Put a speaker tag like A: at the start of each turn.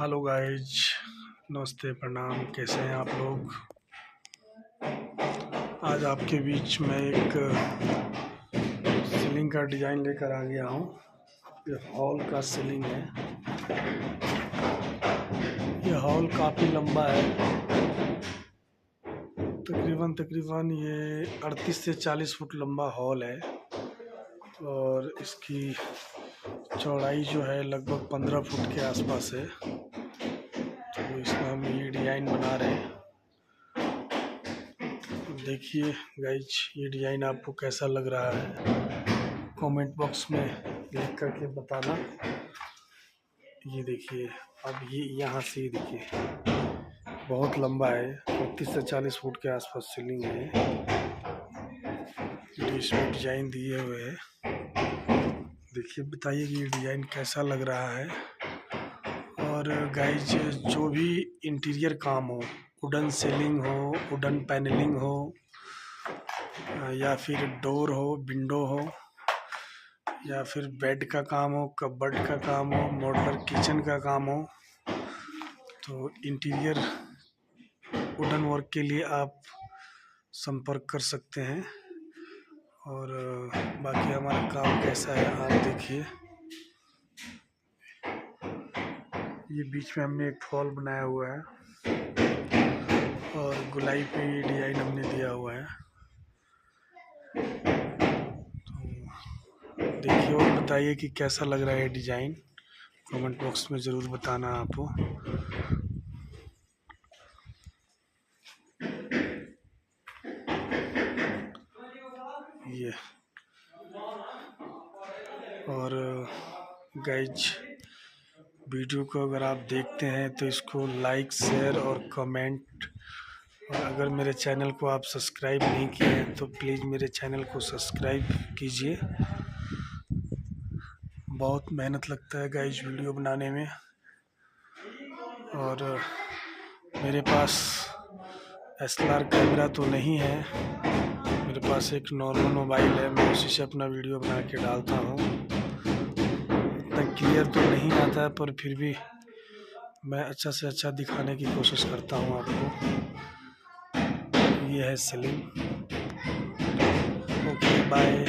A: Hello guys, नमस्ते, प्रणाम। कैसे हैं आप लोग? आज आपके बीच में एक सीलिंग का डिज़ाइन लेकर आ गया हूँ। ये हॉल का सीलिंग है। ये हॉल काफ़ी लंबा है, तकरीबन ये 38 से 40 फुट लंबा हॉल है और इसकी चौड़ाई जो है लगभग 15 फुट के आसपास है। तो इसमें हम ये डिज़ाइन बना रहे हैं। देखिए गाइज, ये डिज़ाइन आपको कैसा लग रहा है कमेंट बॉक्स में लिख करके बताना। ये देखिए, अब ये यहाँ से ही देखिए बहुत लंबा है, 30 से 40 फुट के आसपास सीलिंग है। जो इसमें डिज़ाइन दिए हुए हैं, देखिए बताइए कि ये डिज़ाइन कैसा लग रहा है। और गाइज, जो भी इंटीरियर काम हो, वुडन सीलिंग हो, वुडन पैनलिंग हो, या फिर डोर हो, विंडो हो, या फिर बेड का काम हो, कबर्ड का काम हो, मॉड्यूलर किचन का काम हो, तो इंटीरियर वुडन वर्क के लिए आप संपर्क कर सकते हैं। और बाकी हमारा काम कैसा है आप देखिए। ये बीच में हमने एक फॉल बनाया हुआ है और गुलाई पे ये डिज़ाइन हमने दिया हुआ है। तो देखिए और बताइए कि कैसा लग रहा है डिज़ाइन, कमेंट बॉक्स में ज़रूर बताना आपको। ये और गाइज, वीडियो को अगर आप देखते हैं तो इसको लाइक, शेयर और कमेंट, और अगर मेरे चैनल को आप सब्सक्राइब नहीं किए हैं तो प्लीज़ मेरे चैनल को सब्सक्राइब कीजिए। बहुत मेहनत लगता है गाइज वीडियो बनाने में। और मेरे पास SLR कैमरा तो नहीं है, मेरे पास एक नॉर्मल मोबाइल है, मैं उसी से अपना वीडियो बना के डालता हूँ। इतना क्लियर तो नहीं आता है, पर फिर भी मैं अच्छा से अच्छा दिखाने की कोशिश करता हूँ आपको। ये है सीलिंग। Okay, bye.